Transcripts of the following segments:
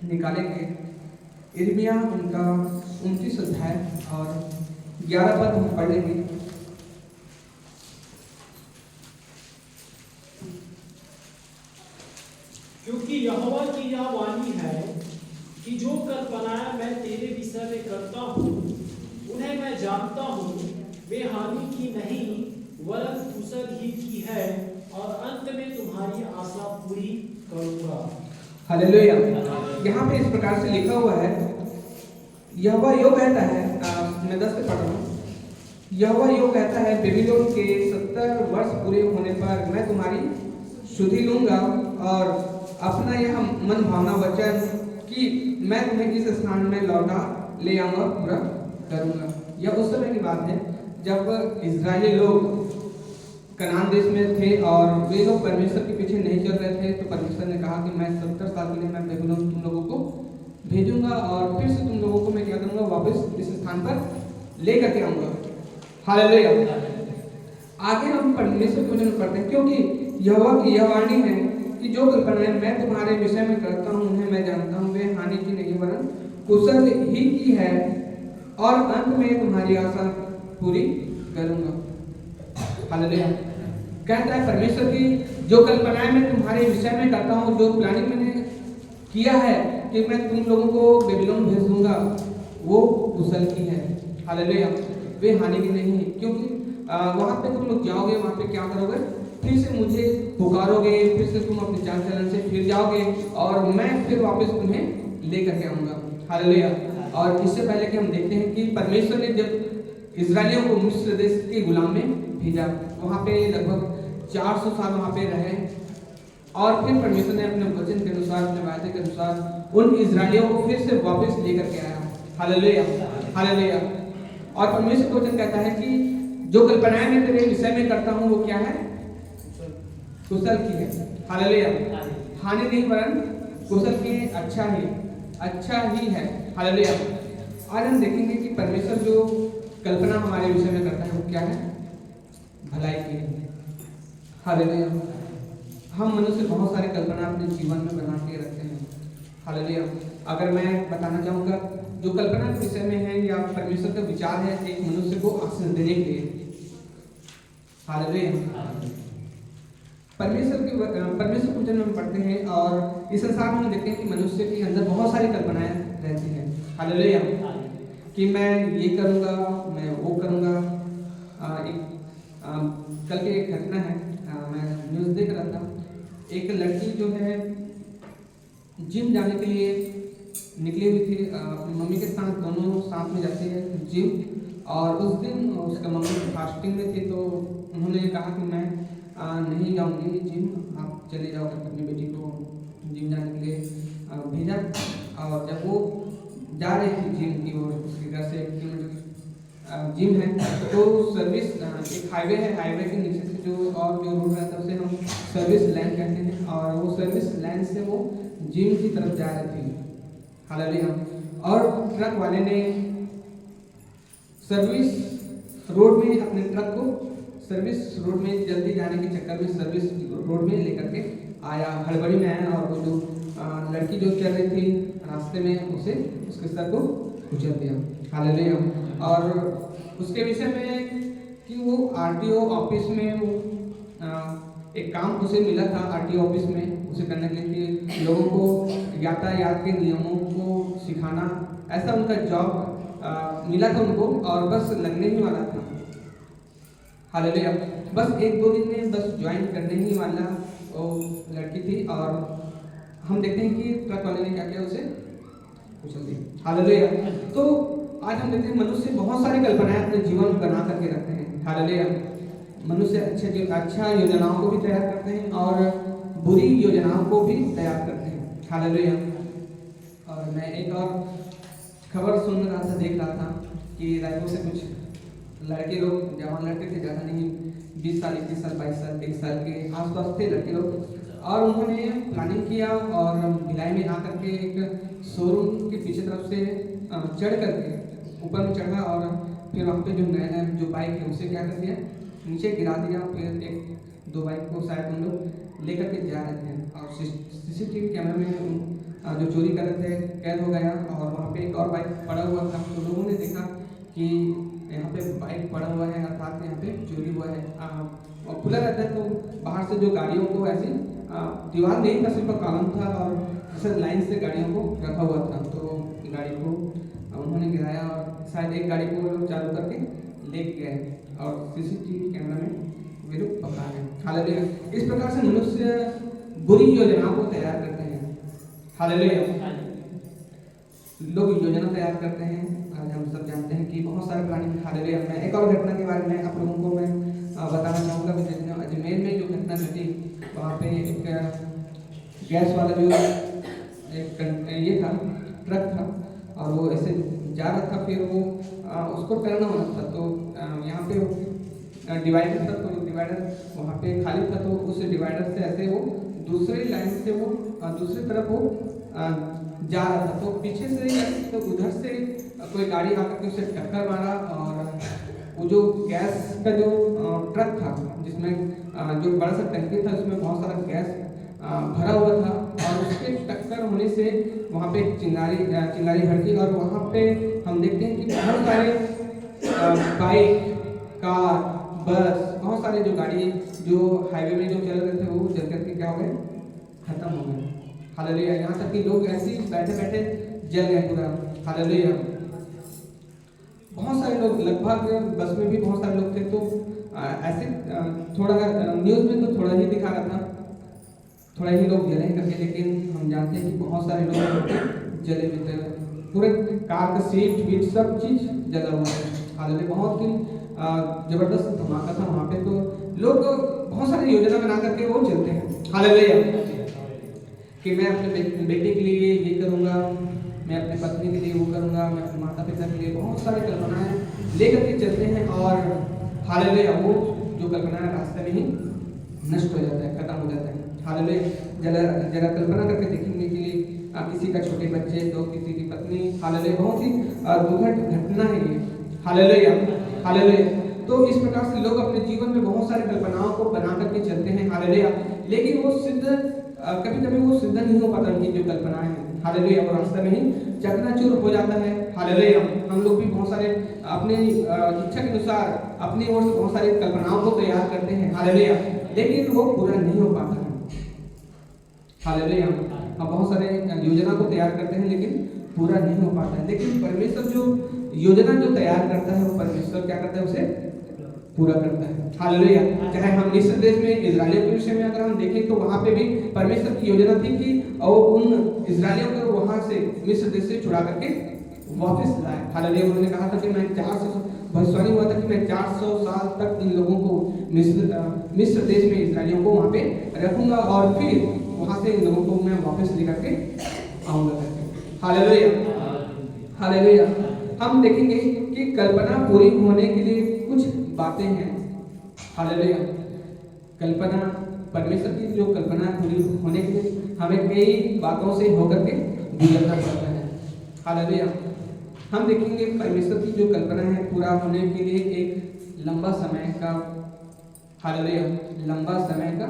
निकालेंगे यिर्मयाह उनका 29 अध्याय और 11 पद हम पढ़ लेंगे। क्योंकि यहोवा की यह वाणी है कि जो कल्पनाएं मैं तेरे विषय में करता हूँ उन्हें मैं जानता हूँ, वे हानि की नहीं वरन कुशल ही की है, और अंत में तुम्हारी आशा पूरी करूँगा। हालेलुया। यहाँ पे इस प्रकार से लिखा हुआ है, यहोवा यो कहता है, मैं 10 से पढ़ रहा हूँ। यहोवा यो कहता है, बेबीलोन के 70 वर्ष पूरे होने पर मैं तुम्हारी शुद्धि लूंगा और अपना यह मन भावना वचन कि मैं तुम्हें इस स्थान में लौटा ले आऊंगा पूरा करूंगा। यह उस समय की बात है जब इजरायली लोग कनान देश में थे और वे लोग परमेश्वर के पीछे नहीं चल रहे थे, तो परमेश्वर ने कहा कि मैं 70 साल के लिए मैं बेबीलोन तुम लोगों को भेजूंगा और फिर से तुम लोगों को मैं क्या करूंगा, वापस इस स्थान पर ले करके आऊंगा। हालेलुया। आगे हम परमेश्वर के वचन पढ़ते हैं, क्योंकि यहोवा की यह वाणी है कि जो कल्पनाएं मैं तुम्हारे विषय में करता हूँ उन्हें मैं जानता हूँ, वे हानि की नहीं वरन कुशल ही की है, और अंत में तुम्हारी आशा पूरी करूंगा। हालेलुया। कहता है परमेश्वर की जो कल्पनाएं मैं तुम्हारे विषय में करता हूँ, जो प्लानिंग मैंने किया है कि मैं तुम लोगों को बेबीलोन भेज दूंगा, वो कुशल की है। हालेलुया। वे हानि की नहीं है, क्योंकि वहां पे तुम लोग जाओगे, वहां पे क्या करोगे, फिर से मुझे पुकारोगे, फिर से तुम अपने चाल चलन से फिर जाओगे और मैं फिर वापस तुम्हें लेकर के आऊंगा। हालेलुया। और इससे पहले कि हम देखते हैं कि परमेश्वर ने जब इजरायलियों को मिस्र देश के गुलाम में भेजा, वहां पे लगभग 400 साल वहां पे रहे और फिर परमेश्वर ने अपने वचन के अनुसार, अपने वायदे के अनुसार उन इजरायलियों को फिर से वापस लेकर के आया। हालेलुया। हालेलुया। और परमेश्वर का वचन कहता है कि जो कल्पनाएं मैं तेरे विषय में करता हूं वो क्या है, कुशल की है। हालेलुया। हानि नहीं वरन कुशल की है, अच्छा ही है। हालेलुया। आज हम देखेंगे कि परमेश्वर जो कल्पना हमारे विषय में करता है वो क्या है, भलाई की है। हालेलुया। हम मनुष्य बहुत सारी कल्पना अपने जीवन में बना के रखते हैं। हालेलुया। अगर मैं बताना चाहूँगा, जो कल्पना के विषय में है या परमेश्वर का विचार है एक मनुष्य को आशीष देने के लिए। हालेलुया। परमेश्वर के वचन में पढ़ते हैं और इस संसार में हम देखते हैं कि मनुष्य के अंदर बहुत सारी कल्पनाएं रहती हैं। हालेलुया। कि मैं ये करूँगा, मैं वो करूँगा। कल की एक घटना है, मैं न्यूज़ देख रहा था, एक लड़की जो है जिम जाने के लिए निकली हुई थी, अपनी मम्मी के साथ, दोनों साथ में जाते हैं जिम। और उस दिन उसका मम्मी फास्टिंग में थी, तो उन्होंने कहा कि मैं नहीं जाऊंगी जिम, आप चले जाओ करके अपनी बेटी को जिम जाने के लिए भेजा। और जब वो जा रही थी जिम की ओर, उसके घर से 1 किलोमीटर जिम है, तो सर्विस एक हाईवे है, हाईवे के नीचे से जो रोड रहता है उसे हम सर्विस लाइन कहते हैं, और वो सर्विस लाइन से वो जिम की तरफ जा रही थी। हालेलुया। और ट्रक वाले ने सर्विस रोड में अपने ट्रक को सर्विस रोड में जल्दी जाने के चक्कर में सर्विस रोड में लेकर के आया, हड़बड़ी में आया, और वो जो लड़की जो चल रही थी रास्ते में उसके सर को कुचल दिया। हालेलुया। और उसके विषय में कि वो आरटीओ ऑफिस में वो एक काम उसे मिला था, आरटीओ ऑफिस में उसे करने के लिए कि लोगों को यातायात के नियमों को सिखाना, ऐसा उनका जॉब मिला था उनको, और बस लगने ही वाला था। हालेलुया। बस 1-2 दिन में बस ज्वाइन करने ही वाला वो लड़की थी, और हम देखते हैं कि ट्रक वाले ने क्या किया, उसे कुचल दिया। हालेलुया। तो आज हम देखते हैं मनुष्य बहुत सारी कल्पनाएं अपने जीवन में बना करके रखते हैं। हालेलुया। मनुष्य अच्छा योजनाओं को भी तैयार करते हैं और बुरी योजनाओं को भी तैयार करते हैं। हालेलुया। और मैं एक और खबर सुन रहा था, देख रहा था कि रायपुर से कुछ लड़के लोग, जवान लड़के थे, ज़्यादा नहीं, 20 साल, 21 साल, 22 साल, 23 साल के आसपास थे लड़के लोग, और उन्होंने प्लानिंग किया और भिलाई में आकर के एक शोरूम के पीछे तरफ से चढ़ करके ऊपर में चढ़ा, और फिर वहाँ पे जो नया जो बाइक है उसे क्या कर दिया, नीचे गिरा दिया। फिर 1-2 बाइक को शायद हम लोग लेकर के जा रहे थे, और सीसीटीवी कैमरा में जो चोरी कर रहे थे कैद हो गया, और वहाँ पे एक और बाइक पड़ा हुआ था। तो लोगों ने देखा कि यहाँ पे बाइक पड़ा हुआ है, अर्थात यहाँ पे चोरी हुआ है। और खुला रहता है तो बाहर से जो गाड़ियों को ऐसी दीवार नहीं था, सिर्फ कॉलम था और ऐसे लाइन से गाड़ियों को रखा हुआ था। तो गाड़ी को उन्होंने गिराया और शायद एक गाड़ी को वो लोग चालू करके ले गए और सीसीटीवी कैमरा में वे लोग पकड़ा है। हालेलुया। इस प्रकार से मनुष्य बुरी योजनाओं को तैयार करते हैं। हालेलुया। लोग योजना तैयार करते हैं। आज हम सब जानते हैं कि बहुत सारे प्राणी। हालेलुया। मैं एक और घटना के बारे में आप लोगों को मैं बताना चाहूँगा। अजमेर में जो घटना घटी, वहाँ पे एक गैस वाला जो एक ये था, ट्रक था, और वो ऐसे जा रहा था, फिर वो उसको टर्न होना था। तो यहाँ पे डिवाइडर था, तो डिवाइडर वहाँ पे खाली था, तो उस डिवाइडर से ऐसे वो दूसरी लाइन से वो दूसरी तरफ वो जा रहा था। तो पीछे से तो उधर से कोई गाड़ी आकर के उसे टक्कर मारा, और वो जो गैस का जो ट्रक था, जिसमें जो बड़ा सा टंकी था, उसमें बहुत सारा गैस भरा हुआ था, और उसके टक्कर होने से वहाँ पे चिंगारी भड़की। और वहाँ पे हम देखते हैं कि बहुत सारे बाइक, कार, बस, बहुत सारे जो गाड़ी जो हाईवे में जो चल रहे थे वो जल करके क्या हो गए, खत्म हो गए। हालेलुया। यहाँ तक कि लोग ऐसे ही बैठे बैठे जल गए पूरा। हालेलुया। बहुत सारे लोग, लगभग बस में भी बहुत सारे लोग थे। तो ऐसे थोड़ा न्यूज़ में तो थोड़ा ही दिखा रहा था, थोड़ा ही लोग जले करके, लेकिन हम जानते हैं कि बहुत सारे लोग जले भी थे। पूरे कार का सीट वीट सब चीज जला हुआ है। हालेलुया। बहुत ही जबरदस्त धमाका था वहाँ पे। तो लोग बहुत सारी योजना बना करके वो चलते हैं। हालेलुया। कि मैं अपने बेटे के लिए ये करूँगा, मैं अपने पत्नी के लिए वो करूँगा, मैं अपने माता पिता के लिए, बहुत सारी कल्पनाएं लेकर के चलते हैं। और हालेलुया, वो जो कल्पनाएं रास्ते में ही नष्ट हो जाता है, खत्म हो जाता है। हालेलुया। जरा कल्पना करके देखेंगे कि किसी का छोटे बच्चे, तो किसी की पत्नी। हालेलुया। बहुत ही दुखद घटना है ये। हालेलुया। हालेलुया। तो इस प्रकार से लोग अपने जीवन में बहुत सारी कल्पनाओं को बना करके चलते हैं। हालेलुया। लेकिन वो सिद्ध कभी कभी वो सिद्ध नहीं हो पाता उनकी जो कल्पनाएं हैं। हालेलुया। वो रास्ते में ही चकनाचूर हो जाता है। हालेलुया। हम लोग भी बहुत सारे अपने इच्छा के अनुसार अपनी ओर से बहुत सारी कल्पनाओं को तैयार करते हैं। हालेलुया। लेकिन वो पूरा नहीं हो पाता है। हालेलुया। हम बहुत सारे योजना को तैयार करते हैं, लेकिन पूरा नहीं हो पाता है। लेकिन परमेश्वर जो योजना जो तैयार करता है, वो परमेश्वर क्या करता है, उसे पूरा करता है। हालेलुया। चाहे हम मिस्र देश में इजराइलियों के विषय में अगर हम देखें, तो वहाँ पे भी परमेश्वर की योजना थी कि और उन इजराइलियों को वहाँ से मिस्र देश से छुड़ा करके वापस लाए। हालेलुया। उन्होंने कहा था कि मैं 400 भविष्यवाणी हुआ था कि मैं 400 साल तक इन लोगों को मिस्र देश में इजराइलियों को वहाँ पे रखूंगा, और फिर वहाँ से इन लोगों को मैं वापस लेकर के आऊंगा। हालेलुया। हालेलुया। हम देखेंगे कि कल्पना पूरी होने के लिए कुछ बातें हैं। हालेलुया। कल्पना, परमेश्वर की जो कल्पना पूरी होने के लिए हमें कई बातों से होकर के गुजरना पड़ता है। हालेलुया। हम देखेंगे परमेश्वर की जो कल्पना है पूरा होने के लिए एक लंबा समय का, हालेलुया, लंबा समय का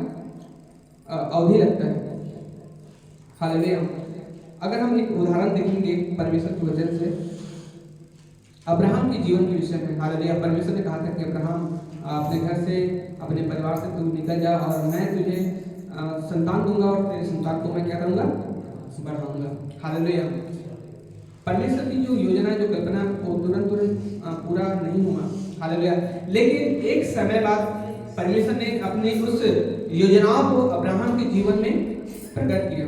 अवधि लगता है। हालेलुया। अगर हम एक उदाहरण देखेंगे परमेश्वर के वचन से, अब्राहम के जीवन के विषय में। हालेलुया। परमेश्वर ने कहा था कि अब्राहम अपने घर से, अपने परिवार से तू निकल जा, और मैं तुझे संतान दूंगा, और तेरे संतान को मैं क्या करूंगा, बढ़ाऊंगा। हालेलुया। परमेश्वर की जो योजना, जो कल्पना, वो तुरंत पूरा नहीं हुआ। हालेलुया। लेकिन एक समय बाद परमेश्वर ने अपनी उस योजनाओं को अब्राहम के जीवन में प्रकट किया,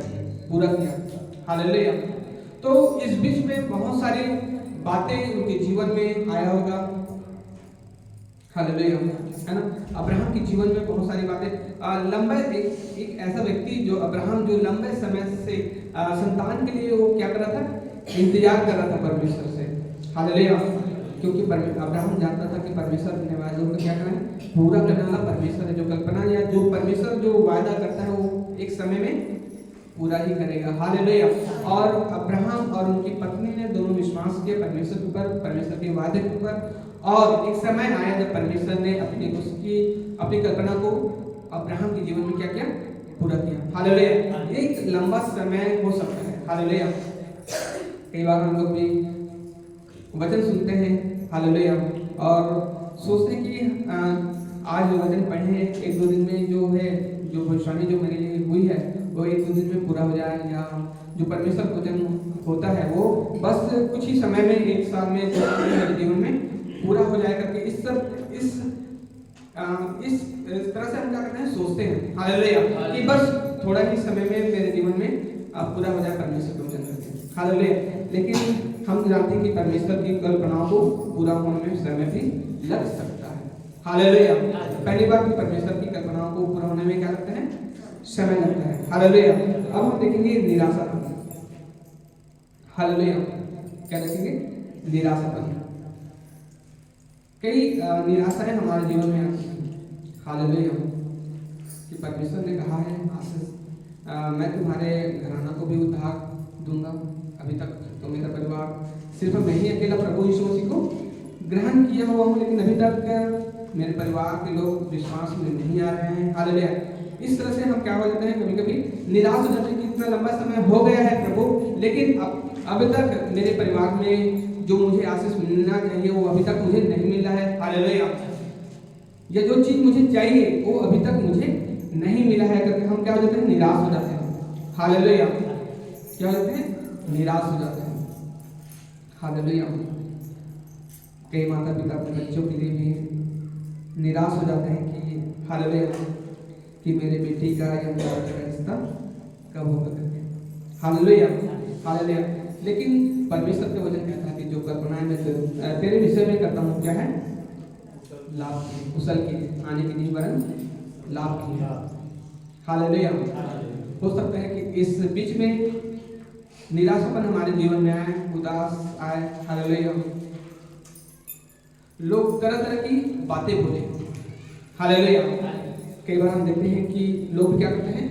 पूरा किया। हालेलुया। तो इस बीच में बहुत सारी बातें उनके जीवन में आया होगा। हालेलुया। है ना। अब्राहम के जीवन में बहुत सारी बातें, लंबे एक ऐसा व्यक्ति जो अब्राहम, जो लंबे समय से संतान के लिए वो क्या कर रहा था, इंतजार कर रहा था परमेश्वर से। हालेलुया। क्योंकि अब्राहम जानता था कि परमेश्वर ने वायदों को क्या करना है, पूरा करने वाला परमेश्वर है। जो कल्पना या जो परमेश्वर जो वायदा करता है, वो एक समय में पूरा ही करेगा। हालेलुया। और अब्राहम और उनकी पत्नी ने दोनों विश्वास किया परमेश्वर के ऊपर, परमेश्वर के वादे के ऊपर। और एक समय आया जब परमेश्वर ने अपनी कल्पना को अब्राहम के जीवन में क्या किया, पूरा किया। हालेलुया। एक लंबा समय हो सकता है। हालेलुया। कई बार हम लोग भी वचन सुनते हैं, हालेलुया, और सोचते हैं कि आज जो वचन पढ़े हैं एक दो दिन में जो है, जो भविष्यवाणी जो मेरे लिए हुई है वो एक दो दिन में पूरा हो जाए, या जो परमेश्वर वचन होता है वो बस कुछ ही समय में, एक साल में, 2 साल में मेरे जीवन में पूरा हो जाए करके इस तरह से हम क्या करते हैं, सोचते हैं, हालेलुया, कि बस थोड़ा ही समय में मेरे जीवन में पूरा हो जाए परमेश्वर के वचन करके, हालेलुया। लेकिन हम जानते हैं कि परमेश्वर की कल्पनाओं को पूरा होने में समय भी लग सकता है, हालेलुया। पहली बात कि परमेश्वर की कल्पनाओं को पूरा होने में क्या लगता है, समय लगता है, हालेलुया। अब हम देखेंगे निराशापन, हालेलुया। क्या देखेंगे, निराशापन। कई निराशाएं हमारे जीवन में आती हैं, हालेलुया, कि परमेश्वर ने कहा है आशीष मैं तुम्हारे घराना को भी उद्धार दूंगा। अभी तक तो मेरा परिवार सिर्फ मैं ही अकेला प्रभु यीशु मसीह को ग्रहण किया हुआ हूँ, लेकिन अभी तक मेरे परिवार के लोग विश्वास में नहीं आ रहे हैं, हालेलुया। इस तरह से हम क्या हो जाते हैं, कभी कभी निराश हो जाते हैं कि इतना लंबा समय हो गया है प्रभु, लेकिन अभी तक मेरे परिवार में जो मुझे आशीष मिलना चाहिए वो अभी तक मुझे नहीं मिला है, हालेलुया। या जो चीज मुझे चाहिए वो अभी तक मुझे नहीं मिला है करके हम क्या हो जाते हैं, निराश हो जाते हैं, हालेलुया। क्या हो जाते हैं, निराश हो जाते हैं, हालेलुया। कई माता पिता अपने बच्चों के लिए भी निराश हो जाते हैं कि हालेलुया, कि मेरे बेटी का या मेरे बेटे का रिश्ता कब होगा करके, हालेलुया, हालेलुया। लेकिन परमेश्वर का वचन कहता है कि जो कल्पनाएं मैं तेरे विषय में करता हूँ क्या है, लाभ की, कुशल की, आने की नहीं वरन लाभ की, हालेलुया। हो सकता है कि इस बीच में निराशापन हमारे जीवन में आए, उदास आए, हालेलुया, लोग तरह तरह की बातें बोले, हालेलुया। कई बार हम देखते हैं कि लोग क्या करते हैं,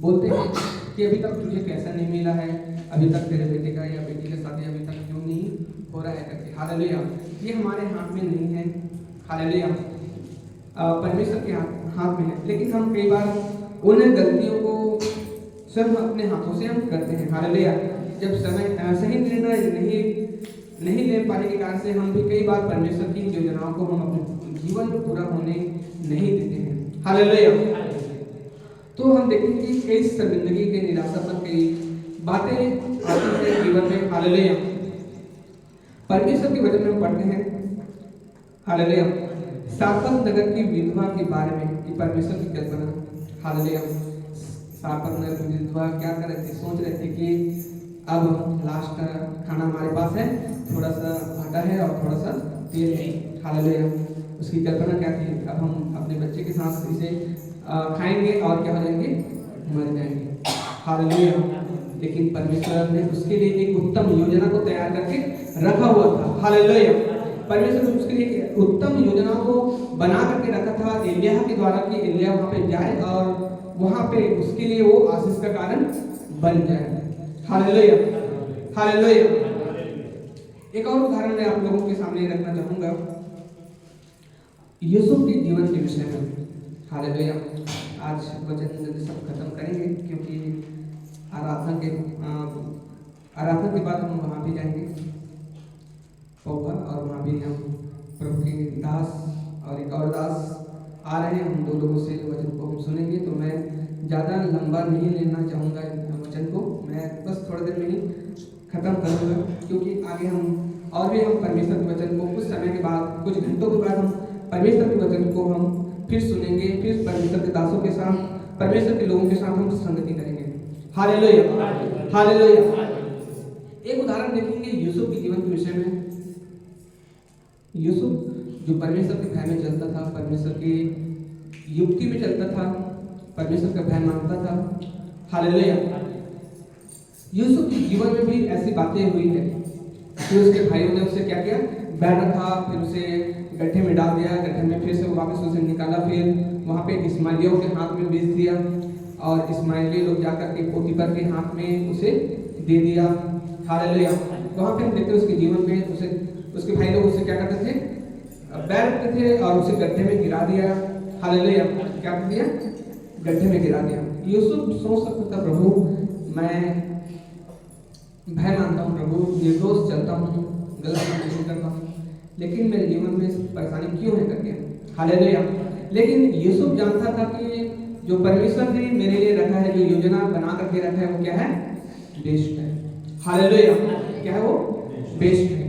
बोलते हैं कि अभी तक तुझे कैसा नहीं मिला है, अभी तक तेरे बेटे का या बेटी का शादी अभी तक क्यों नहीं हो रहा है करके, हालेलुया। ये हमारे हाथ में नहीं है, हालेलुया, परमेश्वर के हाथ में है। लेकिन हम कई बार उन गलतियों को स्वयं अपने हाथों से हम करते हैं, हालेलुया। जब समय सही निर्णय नहीं ले पाने के कारण से हम भी कई बार परमेश्वर की योजनाओं को हम अपने जीवन में पूरा होने नहीं देते हैं, हालेलुया। तो हम देखेंगे कि कई जिंदगी के निराशापन कई बातें आती है जीवन में, हालेलुया। परमेश्वर के वचन में पढ़ते हैं, हालेलुया, सारपत नगर की विधवा के बारे में कि परमेश्वर की कल्पना, हालेलुया। सारपत नगर की विधवा क्या कर रहे थे, सोच रहे थे कि अब लास्ट खाना हमारे पास है, थोड़ा सा आटा है और थोड़ा सा तेल है, हालेलुया। उसकी कल्पना क्या थी, अब हम अपने बच्चे के साथ इसे खाएंगे और क्या हो जाएंगे, मर जाएंगे, हालेलुया। लेकिन परमेश्वर ने उसके लिए एक उत्तम योजना को तैयार करके रखा हुआ था, हालेलुया। परमेश्वर ने उसके लिए उत्तम योजना को बना करके रखा था एलिया के द्वारा कि एलिया वहां पे जाए और वहां पे उसके लिए वो आशीष का कारण बन जाए, हालेलुया, हालेलुया। एक और उदाहरण मैं आप लोगों के सामने रखना चाहूंगा यूसुफ के जीवन के विषय में, हालेलुया। आज वचन सब खत्म करेंगे क्योंकि आराधना के बाद हम वहां भी जाएंगे होगा, और वहां भी हम प्रभु के दास और एक और दास आ रहे हैं, हम दो लोगों से वचन को हम सुनेंगे। तो मैं ज़्यादा लंबा नहीं लेना चाहूँगा वचन को, मैं बस थोड़ी देर में ही खत्म करूँगा, क्योंकि आगे हम और भी हम परमेश्वर के वचन को कुछ समय के बाद, कुछ घंटों के बाद हम परमेश्वर के वचन को हम फिर सुनेंगे, फिर परमेश्वर के दासों के साथ, परमेश्वर के लोगों के साथ हम संगति करेंगे, हालेलुया, हालेलुया। एक उदाहरण देखेंगे यूसुफ के जीवन के विषय में। यूसुफ जो परमेश्वर के भय में चलता था, परमेश्वर की युक्ति में चलता था, परमेश्वर का भय मानता था, हालेलुया। यूसुफ के जीवन में भी ऐसी बातें हुई है कि उसके भाइयों ने उससे क्या किया, बैठ रखा, फिर उसे गड्ढे में डाल दिया, गड्ढे में फिर से वापस उसे निकाला, फिर वहाँ पे इस्माइलियों के हाथ में बेच दिया और इस्माइली लोग जाकर के पोतीफर के हाथ में उसे दे दिया, हालेलुया। वहाँ पे हम देखते हैं उसके जीवन में उसे उसके भाई लोग उससे क्या करते थे, बैठ रखते थे और उसे गड्ढे में गिरा दिया, हालेलुया। क्या कर दिया, गड्ढे में गिरा दिया। यूसुफ सोच सकता था प्रभु मैं भय मानता हूँ प्रभु, निर्दोष चलता हूँ, गलत काम नहीं करता हूँ, लेकिन मेरे जीवन में परेशानी क्यों है करके। हालेलुया। लेकिन यूसुफ जानता था कि जो परमेश्वर ने मेरे लिए रखा है, जो योजना बना करके रखा है, वो क्या है? बेस्ट है। हालेलुया। क्या है वो? बेस्ट है।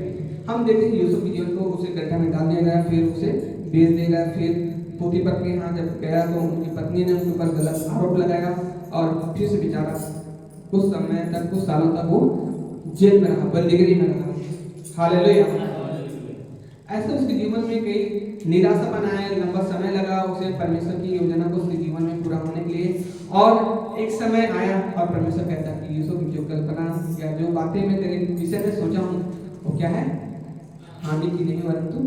हम देखते हैं यूसुफ के जीवन को, उसे गड्ढा में डाल दिया गया, फिर उसे बेच दिया गया, फिर पोतीफर के यहाँ जब गया तो उनकी पत्नी ने उनके ऊपर गलत आरोप लगाया और फिर से बेचारा कुछ समय तक, कुछ सालों तक वो जेल में रहा, बंदीगिरी में रहा। हालेलुया। ऐसे उसके जीवन में कई निराशापन आया, लंबा समय लगा उसे परमेश्वर की योजना को उसके जीवन में पूरा होने के लिए। और एक समय आया और परमेश्वर कहता है कि यूसुफ, जो कल्पना या जो बातें मैं तेरे विषय में सोचा हूँ वो क्या है? हानि की नहीं परंतु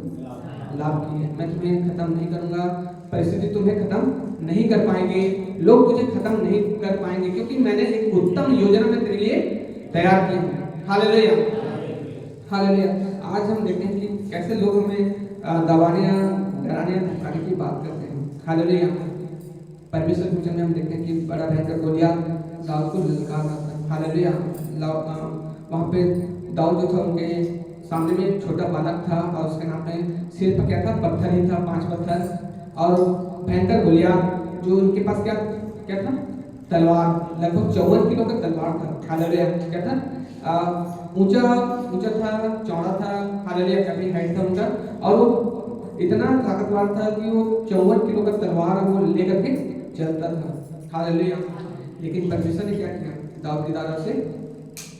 लाभ की है। मैं तुम्हें खत्म नहीं करूंगा, परिस्थिति तुम्हें खत्म नहीं कर पाएंगे, लोग तुझे खत्म नहीं कर पाएंगे, क्योंकि मैंने एक उत्तम योजना में तेरे लिए तैयार की है। हालेलुया। हालेलुया। आज हम देखते हैं कि कैसे लोग हमें दबाने, डराने, धमकाने की बात करते हैं। हालेलुया। परमेश्वर के वचन में हम देखते हैं कि बड़ा भयंकर गोलियत दाऊद को ललकार रहा था। हालेलुया। वहाँ पे दाऊद जो था, उनके सामने में एक छोटा बालक था और उसके नाम पे सिर पर क्या था? पत्थर ही था, 5 पत्थर, और भयंकर गोलियत जो उनके पास क्या क्या था? तलवार, लगभग 54 किलो का तलवार था। हालेलुया। क्या था? ऊंचा था, चौड़ा था। हालेलुया। काफी हाइट था उनका, और वो इतना ताकतवर था कि वो 54 किलो का तलवार वो लेकर के चलता था। हालेलुया। लेकिन परमेश्वर ने क्या किया? दाऊद की दादा से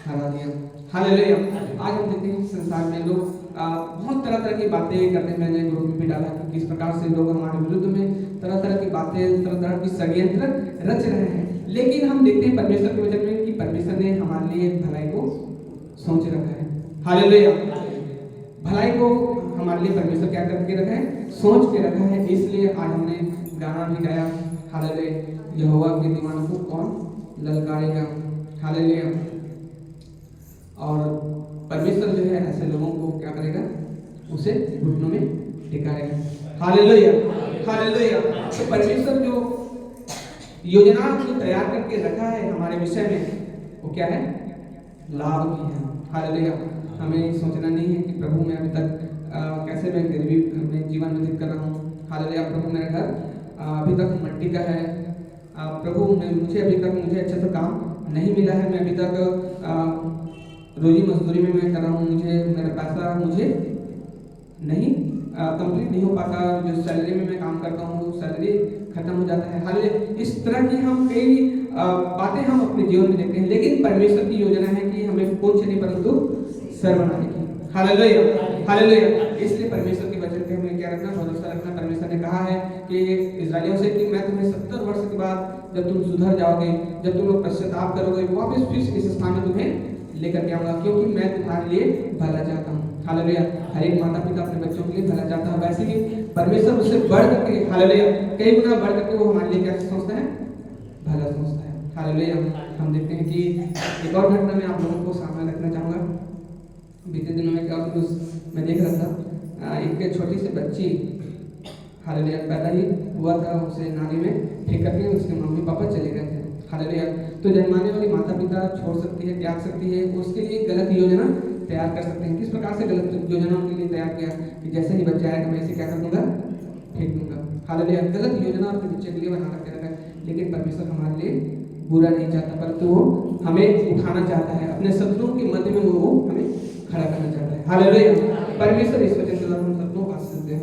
हरा दिया। हालेलुया। आज हम देखते हैं संसार में लोग बहुत तरह तरह की बातें करते हैं। मैंने ग्रुप में भी डाला कि किस प्रकार से लोग हमारे विरुद्ध में तरह तरह की बातें, तरह तरह की षड्यंत्र रच रहे हैं। लेकिन हम देखते हैं परमेश्वर के वचन में कि परमेश्वर ने हमारे लिए भलाई को सोच रखा है। हालेलुया। भलाई को हमारे लिए परमेश्वर क्या करके रखा है? सोच के रखा है। इसलिए आज हमने गाना भी गाया, हालेलुया, यहोवा के दीवानों को कौन ललकारेगा। हालेलुया। और परमेश्वर जो है ऐसे लोगों को क्या करेगा? उसे घुटनों में टिकाएगा। हालेलुया। हालेलुया। तो परमेश्वर जो योजना जो तैयार करके रखा है हमारे विषय में, वो क्या है? लाभ की है। हालेलुया। हमें सोचना नहीं है कि प्रभु मैं अभी तक कैसे मैं गरीबी में जीवन व्यतीत कर रहा हूँ। हालेलुया। प्रभु मेरा घर अभी तक मिट्टी का है। प्रभु मुझे अभी तक मुझे अच्छे से काम नहीं मिला है। मैं अभी तक रोजी मजदूरी में मैं कर रहा हूँ, मुझे मेरा पैसा मुझे नहीं कंप्लीट नहीं हो पाता। जो सैलरी में मैं काम करता हूँ सैलरी खत्म हो जाता है। हालेलुया। इस तरह की हम कई बातें हम अपने जीवन में देखते हैं, लेकिन परमेश्वर की योजना है कि हमें कुछ नहीं परंतु सर बनाने की। हालेलुया। हालेलुया। इसलिए परमेश्वर के वचन पे हमें क्या रखना? भरोसा रखना। परमेश्वर ने कहा है कि इस्राएलियों से कि मैं तुम्हें 70 वर्ष के बाद जब तुम सुधर जाओगे, जब तुम लोग पश्चाताप करोगे, वापस फिर इस स्थान में तुम्हें लेकर के आऊंगा, क्योंकि मैं तुम्हारे लिए भला चाहता हूँ। हालेलुया। हर एक माता पिता अपने बच्चों के लिए भला चाहता है, वैसे ही परमेश्वर उससे बढ़ करके, हालेलुया, कई गुना बढ़ करके वो हमारे लिए क्या सोचता है? भला सोचता है। हालेलुया। हम देखते हैं कि एक और घटना में आप लोगों को सामने रखना चाहूंगा। बीते दिनों में क्या मैं देख रहा था, एक छोटी सी बच्ची, हालेलुया, पैदा ही हुआ था, उसे नाली में फेंक करके उसके मम्मी पापा चले गए थे। हालेलुया। तो जन्माने वाली माता पिता छोड़ सकती है, त्याग सकती है, उसके लिए गलत योजना तैयार कर सकते हैं। किस प्रकार से गलत योजना उनके लिए तैयार किया कि जैसे ही बच्चा आएगा मैं इसे क्या कर दूंगा? फेंक दूंगा। हालेलुया। गलत योजना अपने बच्चे के लिए बना करके रखा है, लेकिन परमेश्वर हमारे लिए बुरा नहीं चाहता, परंतु वो हमें उठाना चाहता है, अपने शत्रुओं के मध्य में वो हमें खड़ा करना चाहता है। हालेलुया। परमेश्वर इस वचन के द्वारा हम सबको आशीष दे।